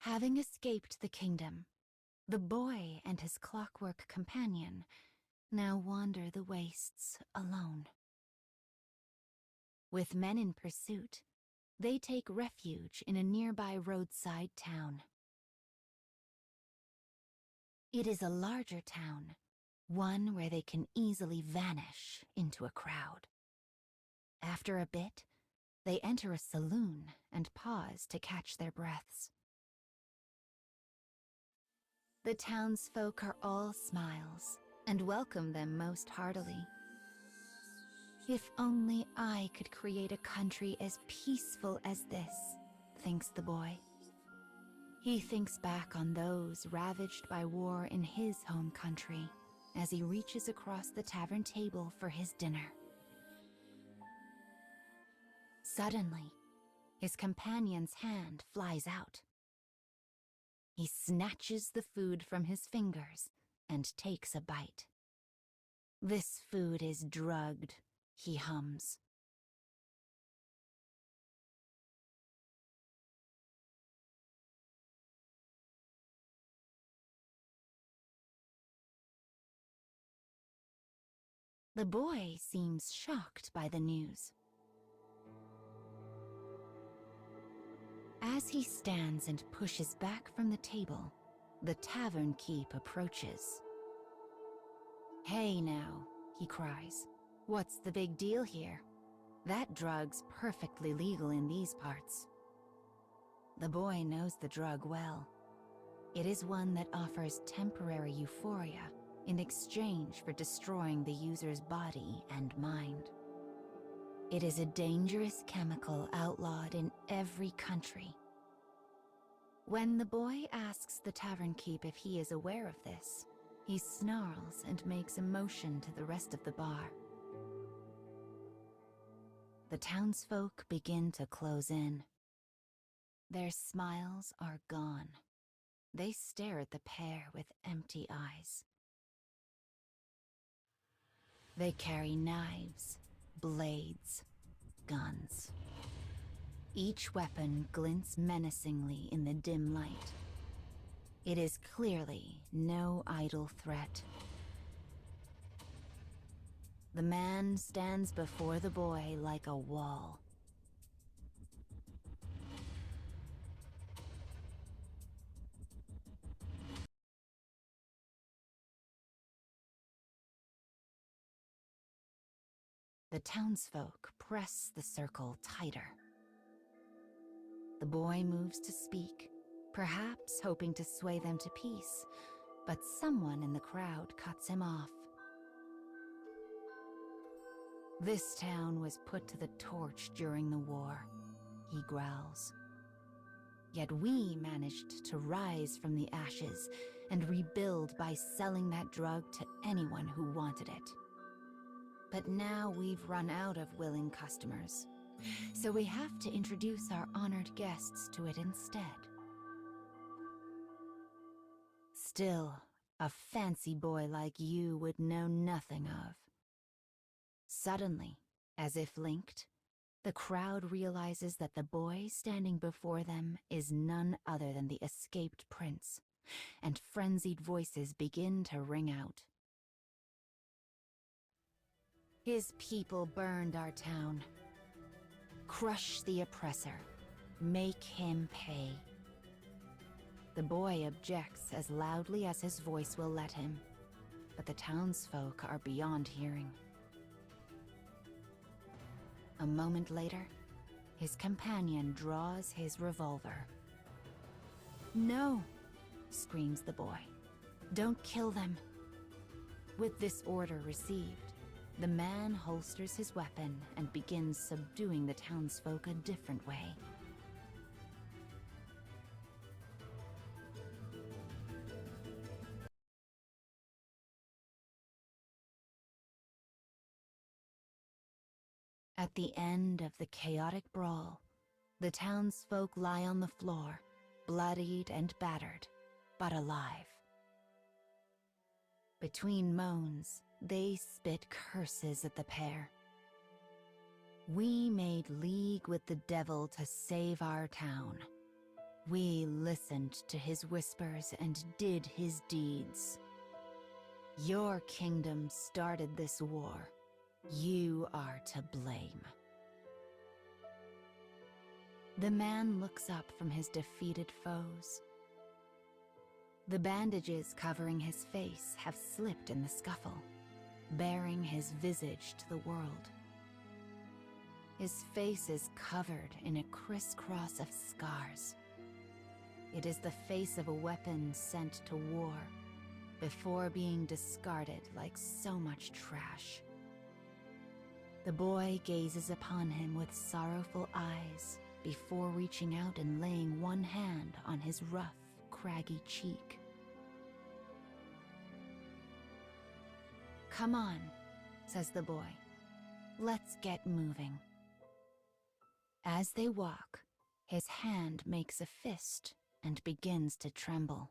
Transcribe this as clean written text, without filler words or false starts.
Having escaped the kingdom, the boy and his clockwork companion now wander the wastes alone. With men in pursuit, they take refuge in a nearby roadside town. It is a larger town, one where they can easily vanish into a crowd. After a bit, they enter a saloon and pause to catch their breaths. The townsfolk are all smiles and welcome them most heartily. If only I could create a country as peaceful as this, thinks the boy. He thinks back on those ravaged by war in his home country as he reaches across the tavern table for his dinner. Suddenly, his companion's hand flies out. He snatches the food from his fingers and takes a bite. "This food is drugged," he hums. The boy seems shocked by the news. As he stands and pushes back from the table, the tavern keep approaches. "Hey now," he cries. "What's the big deal here? That drug's perfectly legal in these parts." The boy knows the drug well. It is one that offers temporary euphoria in exchange for destroying the user's body and mind. It is a dangerous chemical outlawed in every country. When the boy asks the tavern keep if he is aware of this, he snarls and makes a motion to the rest of the bar. The townsfolk begin to close in. Their smiles are gone. They stare at the pair with empty eyes. They carry knives, blades, guns. Each weapon glints menacingly in the dim light. It is clearly no idle threat. The man stands before the boy like a wall. The townsfolk press the circle tighter. The boy moves to speak, perhaps hoping to sway them to peace, but someone in the crowd cuts him off. "This town was put to the torch during the war," he growls. "Yet we managed to rise from the ashes and rebuild by selling that drug to anyone who wanted it. But now we've run out of willing customers, so we have to introduce our honored guests to it instead." Still, a fancy boy like you would know nothing of. Suddenly, as if linked, the crowd realizes that the boy standing before them is none other than the escaped prince, and frenzied voices begin to ring out. "His people burned our town. Crush the oppressor. Make him pay." The boy objects as loudly as his voice will let him, but the townsfolk are beyond hearing. A moment later, his companion draws his revolver. "No!" screams the boy. "Don't kill them." With this order received, the man holsters his weapon and begins subduing the townsfolk a different way. At the end of the chaotic brawl, the townsfolk lie on the floor, bloodied and battered, but alive. Between moans, they spit curses at the pair. "We made league with the devil to save our town. We listened to his whispers and did his deeds. Your kingdom started this war. You are to blame. The man looks up from his defeated foes. The bandages covering his face have slipped in the scuffle, baring his visage to the world. His face is covered in a crisscross of scars. It is the face of a weapon sent to war, before being discarded like so much trash. The boy gazes upon him with sorrowful eyes before reaching out and laying one hand on his rough, craggy cheek. "Come on," says the boy. "Let's get moving." As they walk, his hand makes a fist and begins to tremble.